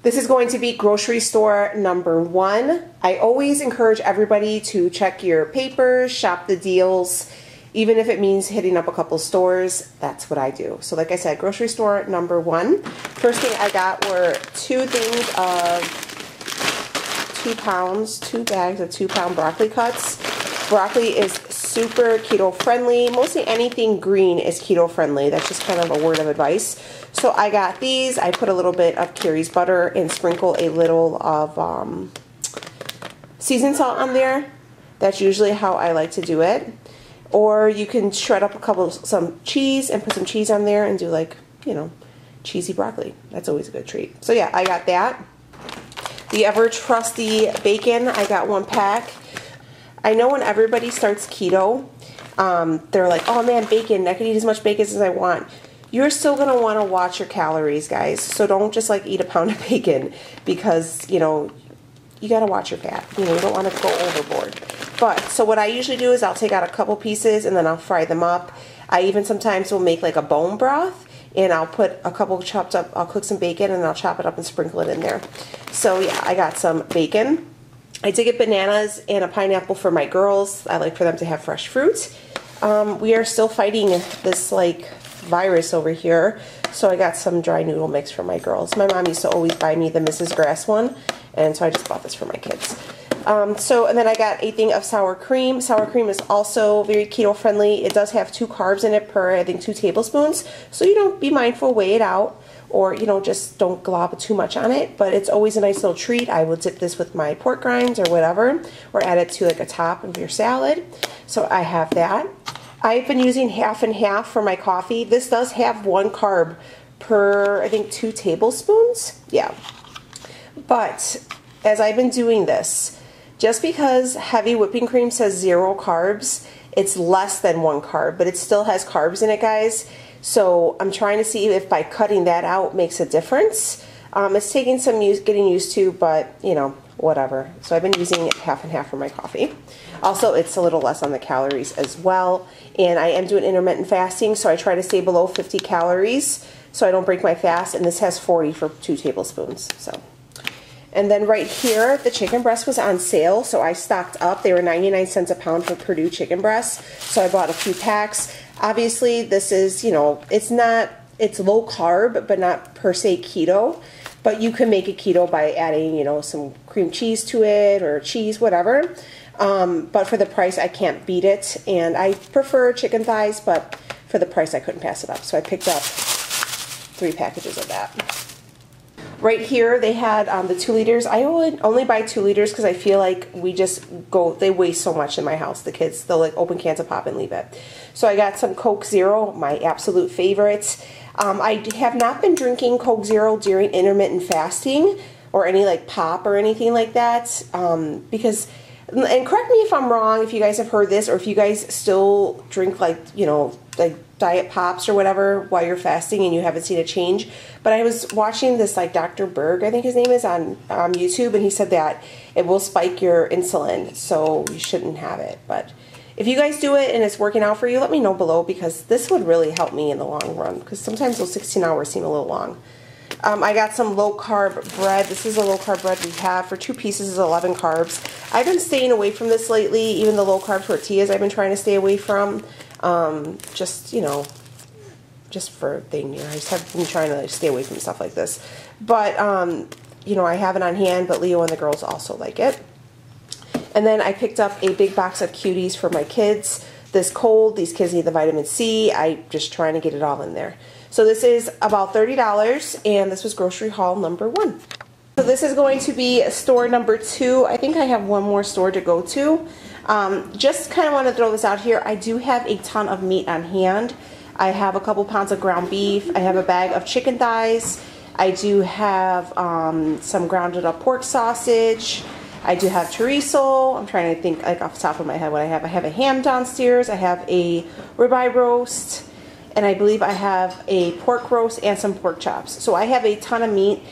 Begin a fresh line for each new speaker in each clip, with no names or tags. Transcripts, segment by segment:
This is going to be grocery store number 1. I always encourage everybody to check your papers, shop the deals, even if it means hitting up a couple stores. That's what I do. So like I said, grocery store number 1. First thing I got were 2 things of 2 pounds, 2 bags of 2-pound broccoli cuts. Broccoli is super keto friendly. Mostly anything green is keto friendly. That's just kind of a word of advice. So I got these. I put a little bit of Carrie's butter and sprinkle a little of seasoned salt on there. That's usually how I like to do it. Or you can shred up some cheese and put some cheese on there and do, like, you know, cheesy broccoli. That's always a good treat. So yeah, I got that. The ever trusty bacon, I got 1 pack. I know when everybody starts keto, they're like, oh man, bacon, I can eat as much bacon as I want. You're still going to want to watch your calories, guys. So don't just like eat a pound of bacon because, you know, you got to watch your fat. You know, you don't want to go overboard. But, so what I usually do is I'll take out a couple pieces and then I'll fry them up. I even sometimes will make like a bone broth and I'll put a couple chopped up, I'll cook some bacon and I'll chop it up and sprinkle it in there. So yeah, I got some bacon. I did get bananas and a pineapple for my girls. I like for them to have fresh fruit. We are still fighting this like virus over here. So I got some dry noodle mix for my girls. My mom used to always buy me the Mrs. Grass one. And so I just bought this for my kids. And then I got a thing of sour cream. Sour cream is also very keto friendly. It does have 2 carbs in it per, I think, 2 tablespoons. So you don't be mindful, weigh it out. Or, you know, just don't glob too much on it. But it's always a nice little treat. I will dip this with my pork rinds or whatever. Or add it to like a top of your salad. So I have that. I've been using half and half for my coffee. This does have 1 carb per, I think, 2 tablespoons. Yeah. But as I've been doing this, just because heavy whipping cream says 0 carbs, it's less than 1 carb, but it still has carbs in it, guys. So I'm trying to see if by cutting that out makes a difference. It's taking some getting used to, but you know, whatever. So I've been using it half and half for my coffee. Also, it's a little less on the calories as well. And I am doing intermittent fasting, so I try to stay below 50 calories so I don't break my fast. And this has 40 for 2 tablespoons. So. And then right here, the chicken breast was on sale, so I stocked up. They were 99 cents a pound for Purdue chicken breasts, so I bought a few packs. Obviously, this is, you know, it's low carb, but not per se keto. But you can make it keto by adding, you know, some cream cheese to it or cheese, whatever. But for the price, I can't beat it. And I prefer chicken thighs, but for the price, I couldn't pass it up. So I picked up 3 packages of that. Right here, they had the 2 liters. I only buy 2 liters because I feel like they waste so much in my house. The kids, they'll like open cans of pop and leave it. So I got some Coke Zero, my absolute favorites. I have not been drinking Coke Zero during intermittent fasting or any like pop or anything like that because, and correct me if I'm wrong, if you guys have heard this or if you guys still drink like, you know, like diet pops or whatever while you're fasting and you haven't seen a change. But I was watching this like Dr. Berg, I think his name is, on YouTube, and he said that it will spike your insulin, so you shouldn't have it. But if you guys do it and it's working out for you, let me know below because this would really help me in the long run because sometimes those 16 hours seem a little long. I got some low-carb bread. This is a low-carb bread we have. For 2 pieces is 11 carbs. I've been staying away from this lately. Even the low-carb tortillas I've been trying to stay away from. Just, you know, just for a thing. You know, I just have been trying to stay away from stuff like this. But, you know, I have it on hand, but Leo and the girls also like it. And then I picked up a big box of cuties for my kids. This cold, these kids need the vitamin C. I'm just trying to get it all in there. So this is about $30, and this was grocery haul number 1. So this is going to be store number 2. I think I have one more store to go to. Just kind of want to throw this out here. I do have a ton of meat on hand. I have a couple pounds of ground beef. I have a bag of chicken thighs. I do have some grounded up pork sausage. I do have chorizo. I'm trying to think like off the top of my head what I have. I have a ham downstairs. I have a ribeye roast. And I believe I have a pork roast and some pork chops. So I have a ton of meat.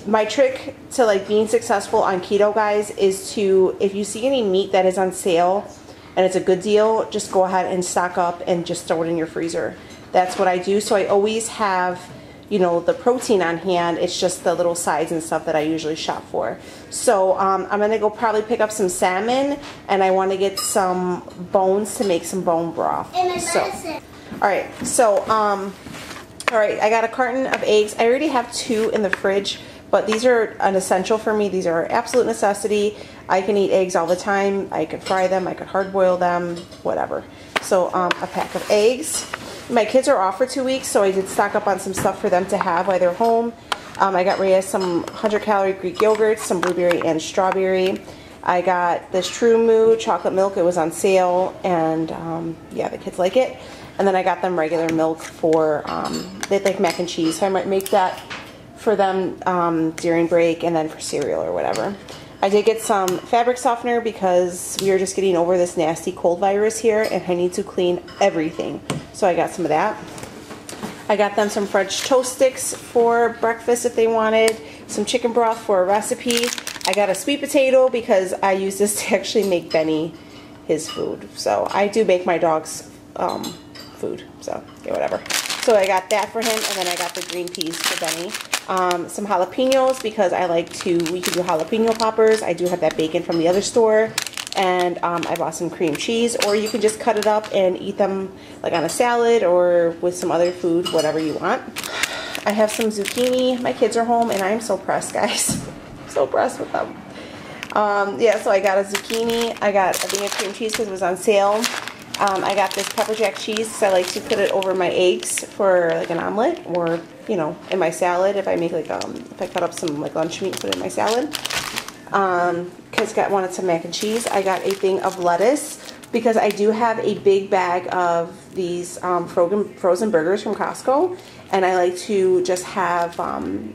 My trick to like being successful on keto, guys, is to, if you see any meat that is on sale and it's a good deal, just go ahead and stock up and just throw it in your freezer. That's what I do. So I always have you know, the protein on hand. It's just the little sides and stuff that I usually shop for. So I'm gonna go probably pick up some salmon, and I want to get some bones to make some bone broth. Alright, so alright, I got a carton of eggs. I already have 2 in the fridge, but these are an essential for me. These are absolute necessity. I can eat eggs all the time. I could fry them, I could hard boil them, whatever. So a pack of eggs. My kids are off for 2 weeks, so I did stock up on some stuff for them to have while they're home. I got Rhea some 100-calorie Greek yogurt, some blueberry and strawberry. I got this True Moo chocolate milk. It was on sale, and yeah, the kids like it. And then I got them regular milk for, they like mac and cheese, so I might make that for them during break, and then for cereal or whatever. I did get some fabric softener because we are just getting over this nasty cold virus here, and I need to clean everything. So I got some of that. I got them some French toast sticks for breakfast if they wanted, some chicken broth for a recipe. I got a sweet potato because I use this to actually make Benny his food. So I do make my dog's food, so yeah, whatever. So I got that for him, and then I got the green peas for Benny. Some jalapenos because I like to, we can do jalapeno poppers. I do have that bacon from the other store. And I bought some cream cheese, or you can just cut it up and eat them like on a salad or with some other food, whatever you want. I have some zucchini. My kids are home, and I am so pressed, guys. So pressed with them. Yeah, so I got a zucchini. I got a thing of cream cheese because it was on sale. I got this pepper jack cheese because I like to put it over my eggs for like an omelet, or you know, in my salad if I make like if I cut up some like lunch meat, put it in my salad. Kids wanted some mac and cheese. I got a thing of lettuce because I do have a big bag of these frozen burgers from Costco, and I like to just have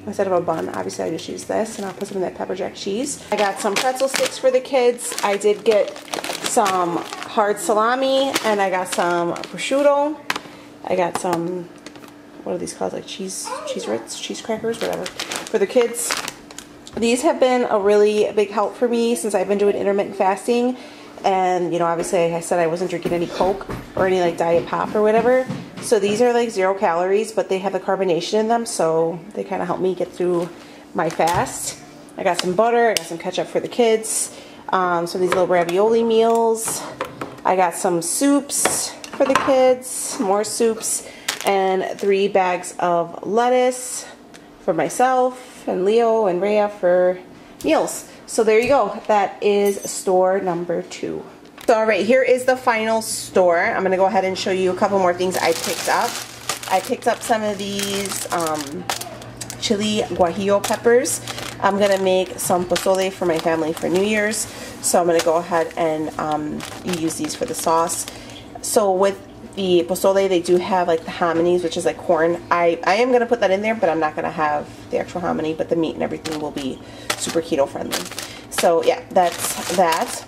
instead of a bun, obviously I just use this, and I'll put some of that pepper jack cheese. I got some pretzel sticks for the kids. I did get some hard salami, and I got some prosciutto. I got some, what are these called, like cheese Ritz, cheese crackers, whatever, for the kids. These have been a really big help for me since I've been doing intermittent fasting, and you know, obviously I said I wasn't drinking any Coke or any like Diet Pop or whatever, so these are like 0 calories, but they have the carbonation in them, so they kind of help me get through my fast. I got some butter, I got some ketchup for the kids, some of these little ravioli meals. I got some soups for the kids, more soups, and 3 bags of lettuce for myself and Leo and Rhea for meals. So there you go. That is store number 2. So alright, here is the final store. I'm going to go ahead and show you a couple more things I picked up. I picked up some of these chili guajillo peppers. I'm going to make some pozole for my family for New Year's. So I'm going to go ahead and use these for the sauce. So with the pozole, they do have like the hominis, which is like corn. I am going to put that in there, but I'm not going to have the actual hominy, but the meat and everything will be super keto friendly. So yeah, that's that.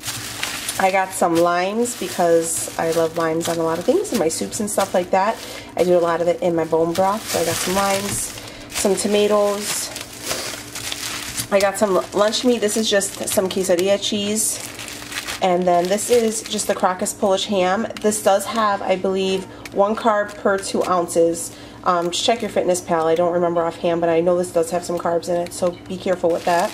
I got some limes because I love limes on a lot of things, in my soups and stuff like that. I do a lot of it in my bone broth, so I got some limes, some tomatoes. I got some lunch meat. This is just some quesadilla cheese. And then this is just the Crocus Polish ham. This does have, I believe, 1 carb per 2 ounces. Just check your Fitness Pal. I don't remember offhand, but I know this does have some carbs in it, so be careful with that.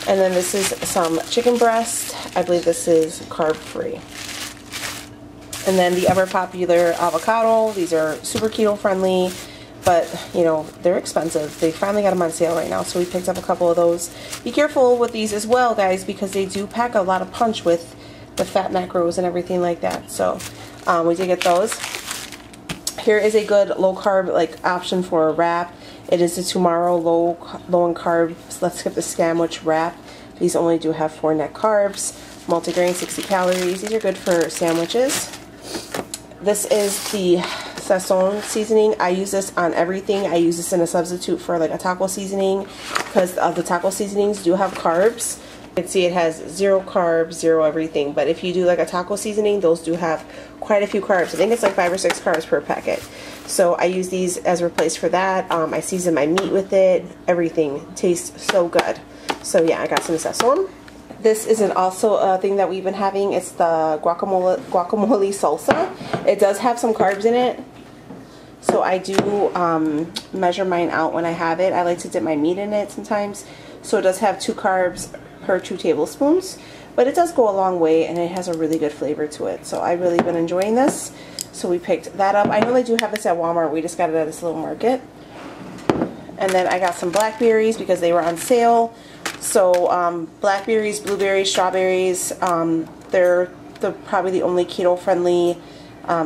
And then this is some chicken breast. I believe this is carb-free. And then the ever popular avocado. These are super keto friendly, but you know, they're expensive. They finally got them on sale right now, so we picked up a couple of those. Be careful with these as well, guys, because they do pack a lot of punch with the fat macros and everything like that. So we did get those. Here is a good low carb like option for a wrap. It is the Tomorrow low in carbs Let's Skip the Sandwich wrap. These only do have 4 net carbs, multigrain, 60 calories. These are good for sandwiches. This is the Sazon seasoning. I use this on everything. I use this in a substitute for like a taco seasoning because the taco seasonings do have carbs. You can see it has 0 carbs, 0 everything. But if you do like a taco seasoning, those do have quite a few carbs. I think it's like 5 or 6 carbs per packet. So I use these as a replace for that. I season my meat with it. Everything tastes so good. So yeah, I got some Sazon. This is also a thing that we've been having. It's the guacamole salsa. It does have some carbs in it. So I do measure mine out when I have it. I like to dip my meat in it sometimes. So it does have 2 carbs per 2 tablespoons. But it does go a long way, and it has a really good flavor to it. So I've really been enjoying this. So we picked that up. I know they do have this at Walmart. We just got it at this little market. And then I got some blackberries because they were on sale. So blackberries, blueberries, strawberries, they're probably the only keto-friendly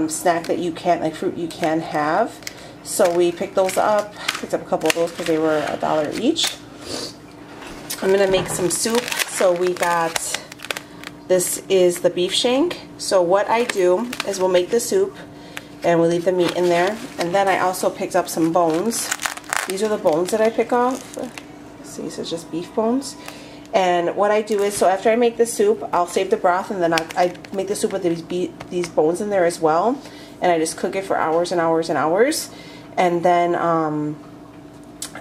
snack that you can, like fruit you can have. So we picked those up. Picked up a couple of those because they were $1 each. I'm going to make some soup. So we got... This is the beef shank. So what I do is we'll make the soup and we'll leave the meat in there. And then I also picked up some bones. These are the bones that I pick off. See, so it's just beef bones. And what I do is, so after I make the soup, I'll save the broth, and then I make the soup with these bones in there as well. And I just cook it for hours and hours and hours. And then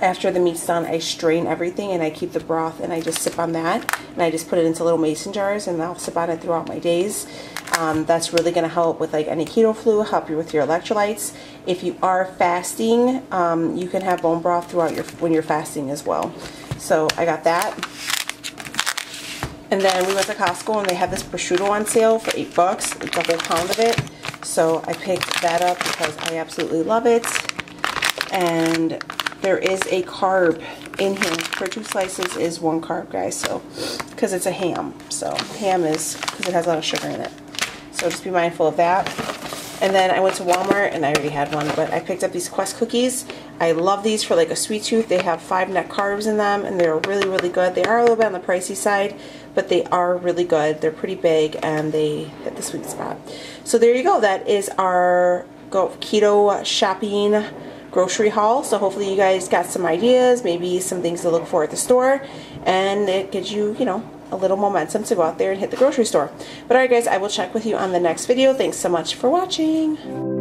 after the meat's done, I strain everything and I keep the broth and I just sip on that. And I just put it into little mason jars and I'll sip on it throughout my days. That's really going to help with like any keto flu, help you with your electrolytes. If you are fasting, you can have bone broth throughout when you're fasting as well. So I got that. And then we went to Costco and they have this prosciutto on sale for $8. It's a whole pound of it. So I picked that up because I absolutely love it. And there is a carb in here. For 2 slices is 1 carb, guys. So, because it's a ham. So ham is, because it has a lot of sugar in it. So just be mindful of that. And then I went to Walmart and I already had one, but I picked up these Quest cookies. I love these for like a sweet tooth. They have 5 net carbs in them and they're really, really good. They are a little bit on the pricey side, but they are really good. They're pretty big and they hit the sweet spot. So there you go. That is our keto shopping grocery haul. So hopefully you guys got some ideas, maybe some things to look for at the store, and it gives you, you know, a little momentum to go out there and hit the grocery store. But alright guys, I will check with you on the next video. Thanks so much for watching.